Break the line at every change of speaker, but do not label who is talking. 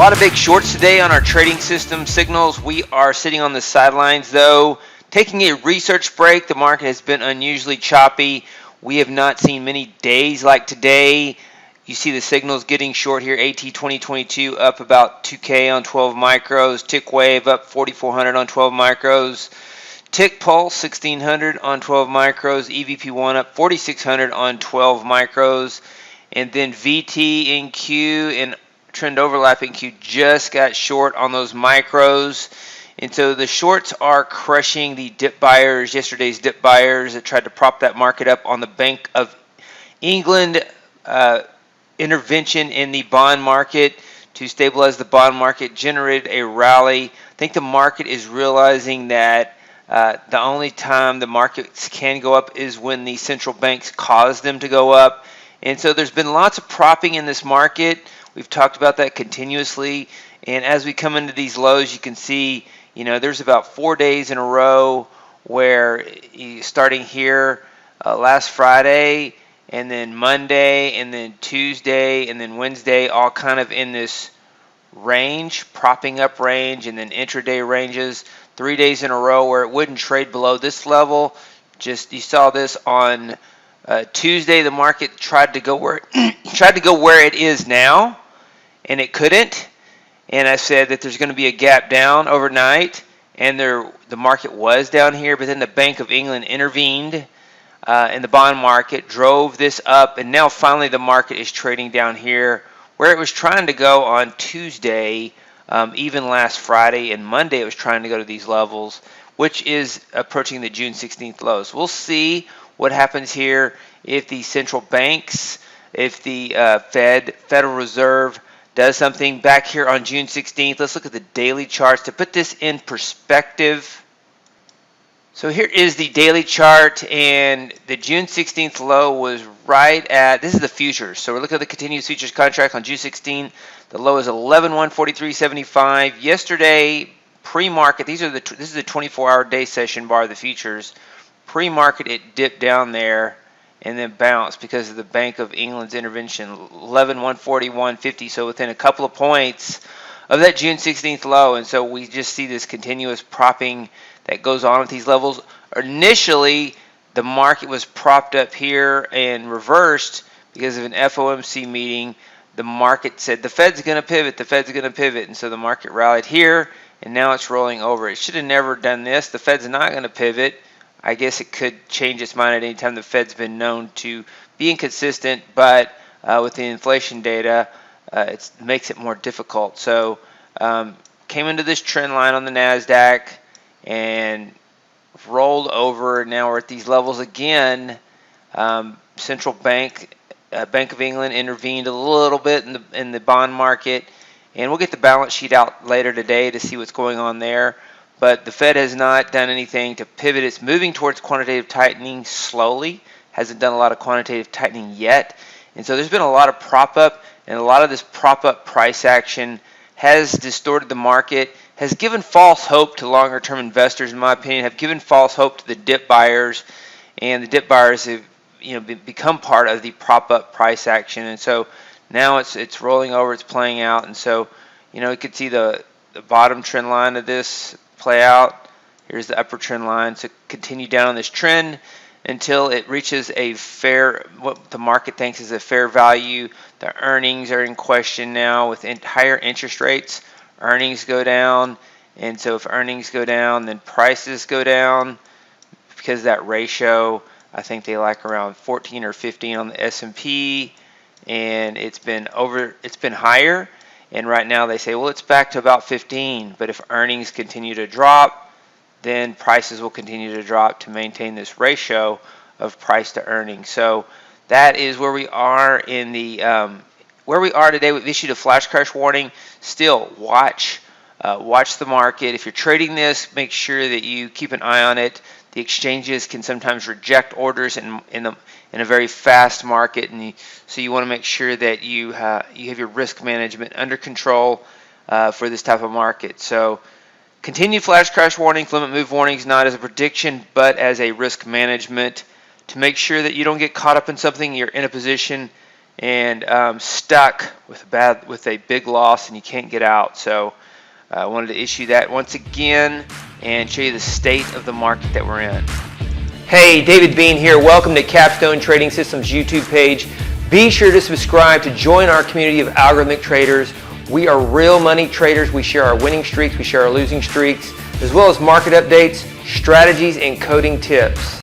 lot of big shorts today on our trading system signals. We are sitting on the sidelines though, taking a research break. The market has been unusually choppy. We have not seen many days like today. You see the signals getting short here. AT 2022 up about 2K on 12 micros. Tick wave up 4,400 on 12 micros. Tick pulse 1,600 on 12 micros. EVP1 up 4,600 on 12 micros. And then VT in Q and trend overlapping Q just got short on those micros. And so the shorts are crushing the dip buyers, yesterday's dip buyers that tried to prop that market up on the Bank of England intervention in the bond market to stabilize the bond market, generated a rally. I think the market is realizing that the only time the markets can go up is when the central banks cause them to go up. And so there's been lots of propping in this market. We've talked about that continuously. And as we come into these lows, you can see, there's about 4 days in a row where starting here last Friday, and then Monday, and then Tuesday, and then Wednesday, all kind of in this range, propping up range, and then intraday ranges. 3 days in a row where it wouldn't trade below this level. Just you saw this on Tuesday. The market tried to go where it is now, and it couldn't. And I said that there's going to be a gap down overnight, and the market was down here. But then the Bank of England intervened in the bond market, drove this up, and now finally the market is trading down here where it was trying to go on Tuesday. Even last Friday and Monday, it was trying to go to these levels, which is approaching the June 16th lows. We'll see what happens here if the central banks, if the Federal Reserve does something back here on June 16th. Let's look at the daily charts to put this in perspective. So here is the daily chart, and the June 16th low was right at, this is the futures. So we're looking at the continuous futures contract on June 16th. The low is 11,143.75. Yesterday, pre-market, this is the 24-hour day session bar of the futures. Pre-market, it dipped down there and then bounced because of the Bank of England's intervention, 11,141.50. So within a couple of points of that June 16th low. And so we just see this continuous propping that goes on at these levels. Initially, the market was propped up here and reversed because of an FOMC meeting. The market said the Fed's going to pivot, the Fed's going to pivot. And so the market rallied here, and now it's rolling over. It should have never done this. The Fed's not going to pivot. I guess it could change its mind at any time. The Fed's been known to be inconsistent, but with the inflation data, it makes it more difficult. So came into this trend line on the NASDAQ and rolled over. Now we're at these levels again. Central Bank, Bank of England intervened a little bit in the bond market, and we'll get the balance sheet out later today to see what's going on there. But the Fed has not done anything to pivot. It's moving towards quantitative tightening slowly. Hasn't done a lot of quantitative tightening yet. And so there's been a lot of prop up, and a lot of this prop up price action has distorted the market, has given false hope to longer term investors, in my opinion, have given false hope to the dip buyers, and the dip buyers have become part of the prop up price action. And so now it's rolling over, it's playing out. And so you could see the bottom trend line of this play out. Here's the upper trend line. So continue down on this trend until it reaches a fair, what the market thinks is a fair value. The earnings are in question now with higher interest rates. Earnings go down, and so if earnings go down, then prices go down because of that ratio. I think they like around 14 or 15 on the S&P, and it's been higher. And right now they say, well, it's back to about 15. But if earnings continue to drop, then prices will continue to drop to maintain this ratio of price to earnings. So that is where we are in the where we are today. We've issued a flash crash warning. Still, watch the market. If you're trading this, make sure that you keep an eye on it. The exchanges can sometimes reject orders in a very fast market, and so you want to make sure that you have your risk management under control for this type of market. So continued flash crash warnings, limit move warnings, not as a prediction, but as a risk management to make sure that you don't get caught up in something. You're in a position and stuck with a big loss, and you can't get out. So I wanted to issue that once again and show you the state of the market that we're in.
Hey, David Bean here. Welcome to Capstone Trading Systems YouTube page. Be sure to subscribe to join our community of algorithmic traders. We are real money traders. We share our winning streaks, we share our losing streaks, as well as market updates, strategies, and coding tips.